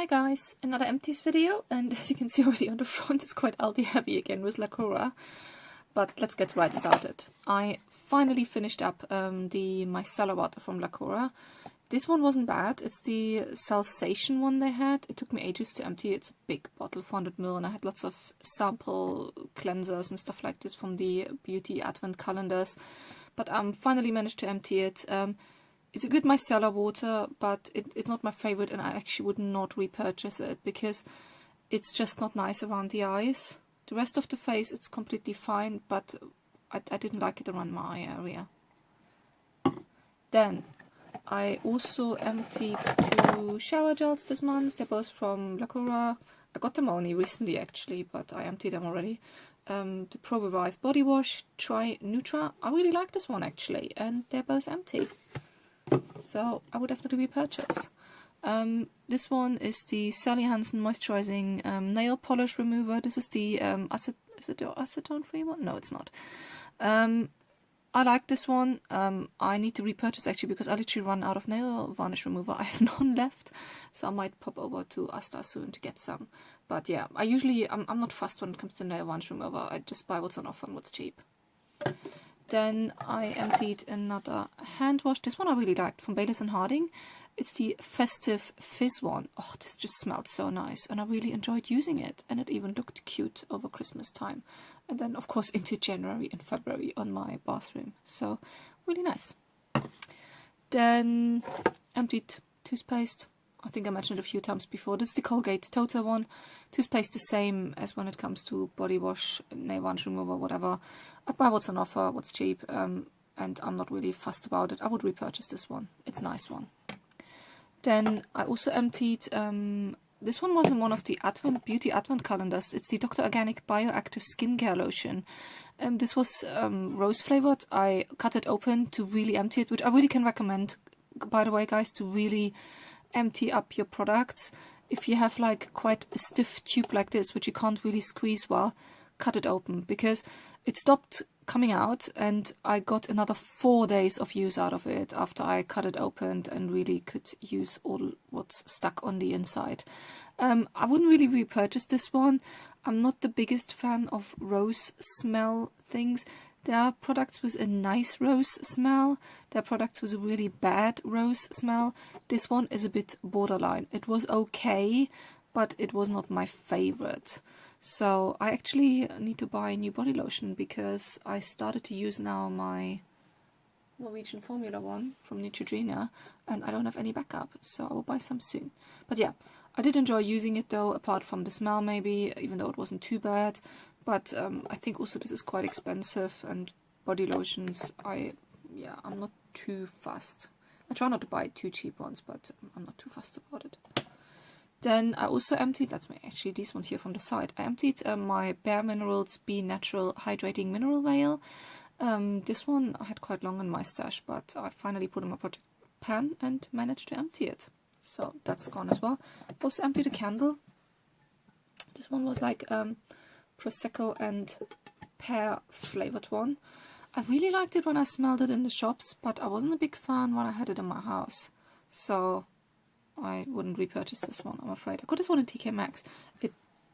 Hi guys, another Empties video, and as you can see already on the front it's quite algae heavy again with Lacura, but let's get right started. I finally finished up my micellar water from Lacura. This one wasn't bad, it's the Salsation one they had. It took me ages to empty. It's a big bottle, 400 ml, and I had lots of sample cleansers and stuff like this from the beauty advent calendars, but finally managed to empty it. It's a good micellar water, but it's not my favorite, and I actually would not repurchase it because it's just not nice around the eyes. The rest of the face, it's completely fine, but I didn't like it around my eye area. Then I also emptied 2 shower gels this month. They're both from Lacura. I got them only recently actually, but I emptied them already. The Pro Revive Body Wash, Tri Nutra. I really like this one actually, and they're both empty. So I would definitely repurchase. This one is the Sally Hansen Moisturizing Nail Polish Remover. This is the is it the acetone free one? No, it's not. I like this one. I need to repurchase actually because I literally run out of nail varnish remover. I have none left, so I might pop over to Asta soon to get some. But yeah, I'm not fussed when it comes to nail varnish remover. I just buy what's on offer and what's cheap. Then I emptied another hand wash. This one I really liked, from Baylis & Harding. It's the Festive Fizz one. Oh, this just smelled so nice, and I really enjoyed using it. And it even looked cute over Christmas time. And then, of course, into January and February on my bathroom. So, really nice. Then emptied toothpaste. I think I mentioned it a few times before. This is the Colgate Total one. Toothpaste the same as when it comes to body wash, nail varnish remover, whatever. I buy what's on offer, what's cheap, and I'm not really fussed about it. I would repurchase this one. It's a nice one. Then I also emptied, this one was in one of the beauty advent calendars. It's the Dr. Organic Bioactive Skincare Lotion. This was rose flavored. I cut it open to really empty it, which I really can recommend, by the way, guys, to really empty up your products. If you have like quite a stiff tube like this, which you can't really squeeze well, cut it open, because it stopped coming out and I got another 4 days of use out of it after I cut it open and really could use all what's stuck on the inside. I wouldn't really repurchase this one. I'm not the biggest fan of rose smell things. There are products with a nice rose smell. There are products with a really bad rose smell. This one is a bit borderline. It was okay, but it was not my favorite. So I actually need to buy a new body lotion because I started to use now my Norwegian Formula one from Neutrogena and I don't have any backup, so I will buy some soon. But yeah, I did enjoy using it though, apart from the smell maybe, even though it wasn't too bad. But I think also this is quite expensive, and body lotions, I'm not too fussed. I try not to buy too cheap ones, but I'm not too fussed about it. Then I also emptied, actually these ones here from the side. I emptied my Bare Minerals Be Natural Hydrating Mineral Veil. This one I had quite long in my stash, but I finally put in my project pan and managed to empty it. So that's gone as well. Also emptied a candle. This one was like Prosecco and pear flavored one. I really liked it when I smelled it in the shops, but I wasn't a big fan when I had it in my house. So I wouldn't repurchase this one, I'm afraid. I got this one in TK Maxx. The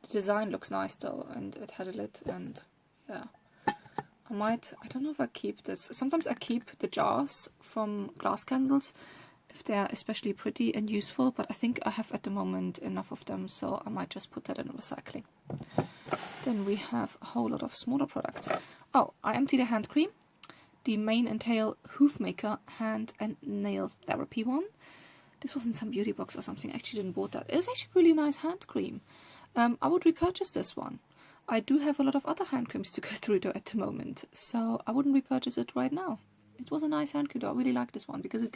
design looks nice though, and it had a lid, and yeah. I don't know if I keep this. Sometimes I keep the jars from glass candles if they're especially pretty and useful, but I think I have at the moment enough of them, so I might just put that in recycling. Then we have a whole lot of smaller products. Oh, I emptied a hand cream. The Mane and Tail Hoof Maker Hand and Nail Therapy one. This was in some beauty box or something. I actually didn't bought that. It's actually a really nice hand cream. I would repurchase this one. I do have a lot of other hand creams to go through though at the moment, so I wouldn't repurchase it right now. It was a nice hand cream though. I really like this one because it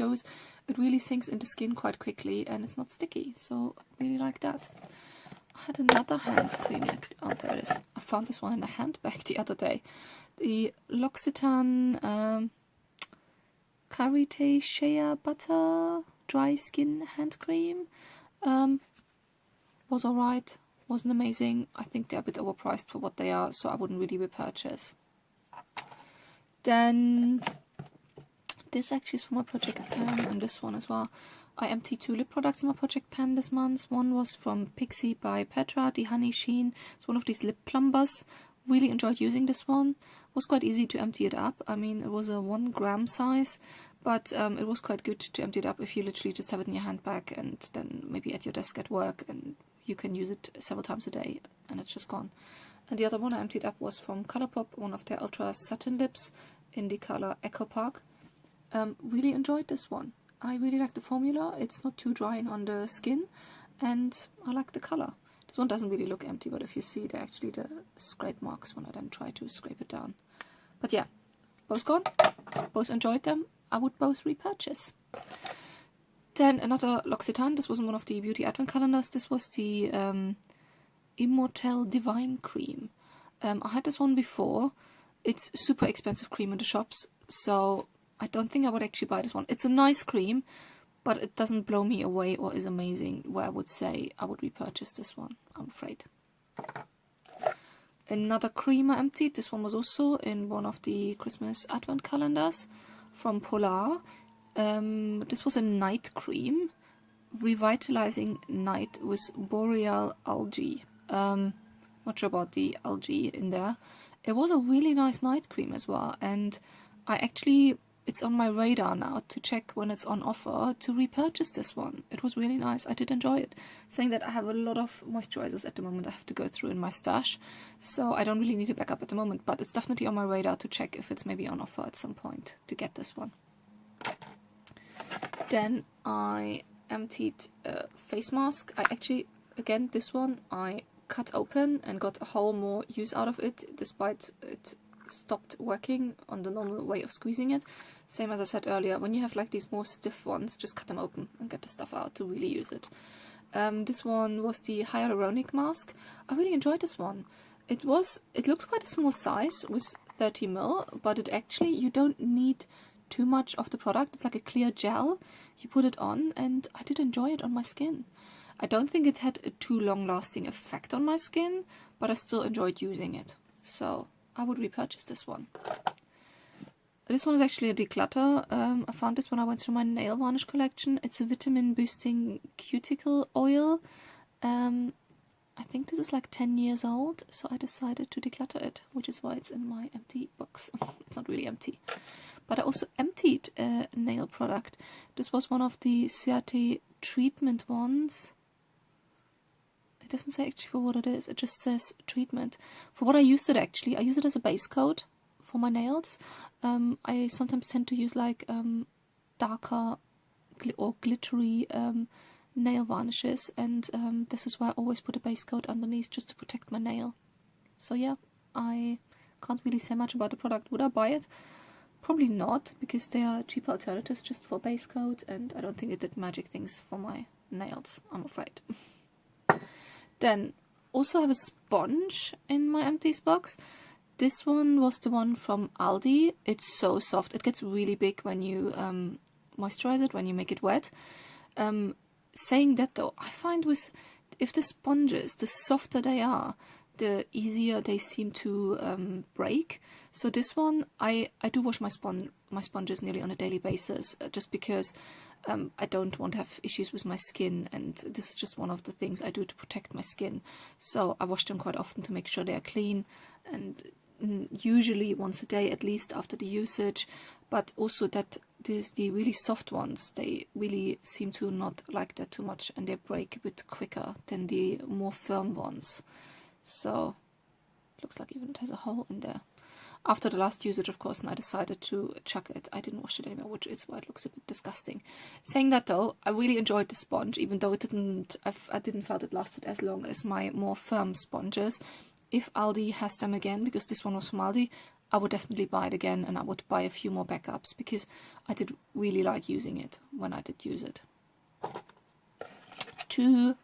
really sinks into skin quite quickly and it's not sticky, so I really like that. I had another hand cream. Oh, there it is. I found this one in a handbag the other day. The L'Occitane Karité Shea Butter Dry Skin Hand Cream. Was alright. Wasn't amazing. I think they're a bit overpriced for what they are, so I wouldn't really repurchase. Then this actually is for my project pan, and this one as well. I emptied 2 lip products in my project pan this month. One was from Pixie by Petra, the Honey Sheen. It's one of these lip plumbers. Really enjoyed using this one. It was quite easy to empty it up. I mean, it was a 1 gram size, but it was quite good to empty it up if you literally just have it in your handbag and then maybe at your desk at work, and you can use it several times a day and it's just gone. And the other one I emptied up was from Colourpop, one of their Ultra Satin Lips in the color Echo Park. Really enjoyed this one. I really like the formula. It's not too drying on the skin and I like the color. This one doesn't really look empty, but if you see, they're actually the scrape marks when I then try to scrape it down. But yeah, both gone. Both enjoyed them. I would both repurchase. Then another L'Occitane. This was in one of the beauty advent calendars. This was the Immortelle Divine Cream. I had this one before. It's super expensive cream in the shops, so I don't think I would actually buy this one. It's a nice cream, but it doesn't blow me away or is amazing where I would say I would repurchase this one, I'm afraid. Another cream I emptied. This one was also in one of the Christmas advent calendars from Polar. This was a night cream, revitalizing night with boreal algae. Not sure about the algae in there. It was a really nice night cream as well, and it's on my radar now to check when it's on offer to repurchase this one. It was really nice. I did enjoy it. Saying that, I have a lot of moisturizers at the moment I have to go through in my stash, so I don't really need a backup at the moment, but it's definitely on my radar to check if it's maybe on offer at some point to get this one. Then I emptied a face mask. Again, this one I cut open and got a whole more use out of it, despite it stopped working on the normal way of squeezing it. Same as I said earlier, when you have like these more stiff ones, just cut them open and get the stuff out to really use it. This one was the hyaluronic mask. I really enjoyed this one. It looks quite a small size with 30 ml, but you don't need too much of the product. It's like a clear gel. You put it on and I did enjoy it on my skin. I don't think it had a too long-lasting effect on my skin, but I still enjoyed using it. So I would repurchase this one. This one is actually a declutter. I found this when I went through my nail varnish collection. It's a vitamin boosting cuticle oil. I think this is like 10 years old, so I decided to declutter it, which is why it's in my empty box. It's not really empty. But I also emptied a nail product. This was one of the Ciate treatment ones. It doesn't say actually for what it is, it just says treatment. For what I used it actually, I use it as a base coat for my nails. I sometimes tend to use like darker or glittery nail varnishes, and this is why I always put a base coat underneath just to protect my nail. So yeah, I can't really say much about the product. Would I buy it? Probably not, because they are cheaper alternatives just for base coat, and I don't think it did magic things for my nails, I'm afraid. Then also have a sponge in my empties box. This one was the one from Aldi. It's so soft. It gets really big when you moisturize it, when you make it wet. Saying that though, I find if the sponges, the softer they are, the easier they seem to break. So this one, I do wash my sponges nearly on a daily basis, just because I don't want to have issues with my skin, and this is just one of the things I do to protect my skin. So I wash them quite often to make sure they are clean, and usually once a day at least after the usage. But also that the really soft ones, they really seem to not like that too much, and they break a bit quicker than the more firm ones. So looks like even it has a hole in there. After the last usage, of course, and I decided to chuck it. I didn't wash it anymore, which is why it looks a bit disgusting. Saying that though, I really enjoyed the sponge, even though I didn't felt it lasted as long as my more firm sponges. If Aldi has them again, because this one was from Aldi, I would definitely buy it again, and I would buy a few more backups, because I did really like using it when I did use it. 2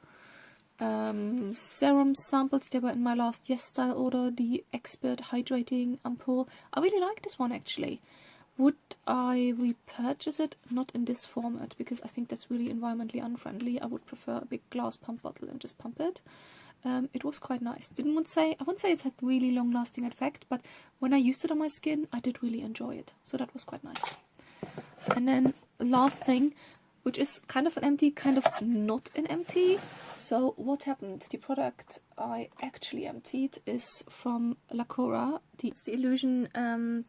serum samples. They were in my last Yes Style order, the Expert Hydrating Ampoule. I really like this one actually. Would I repurchase it? Not in this format, because I think that's really environmentally unfriendly. I would prefer a big glass pump bottle and just pump it. It was quite nice. I wouldn't say it had really long lasting effect, but when I used it on my skin, I did really enjoy it. So that was quite nice. And then last thing, which is kind of an empty, kind of not an empty. So what happened? The product I actually emptied is from Lacura. It's the Illusion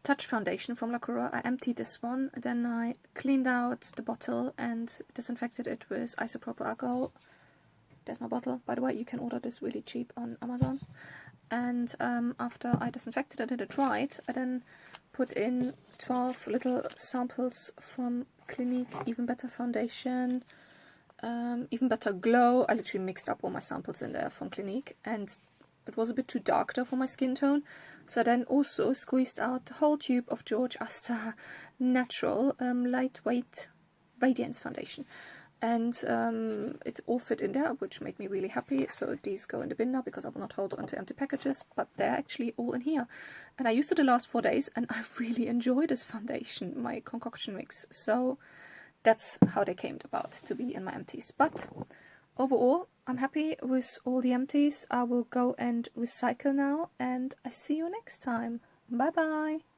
Touch Foundation from Lacura. I emptied this one, then I cleaned out the bottle and disinfected it with isopropyl alcohol. There's my bottle. By the way, you can order this really cheap on Amazon. And after I disinfected it and it dried, I then put in 12 little samples from Clinique Even Better Foundation, Even Better Glow. I literally mixed up all my samples in there from Clinique, and it was a bit too dark though for my skin tone. So I then also squeezed out the whole tube of George Asta Natural Lightweight Radiance Foundation. And it all fit in there, which made me really happy. So these go in the bin now because I will not hold on to empty packages, but they're actually all in here. And I used it the last 4 days and I really enjoy this foundation, my concoction mix. So that's how they came about to be in my empties. But overall, I'm happy with all the empties. I will go and recycle now, and I see you next time. Bye bye!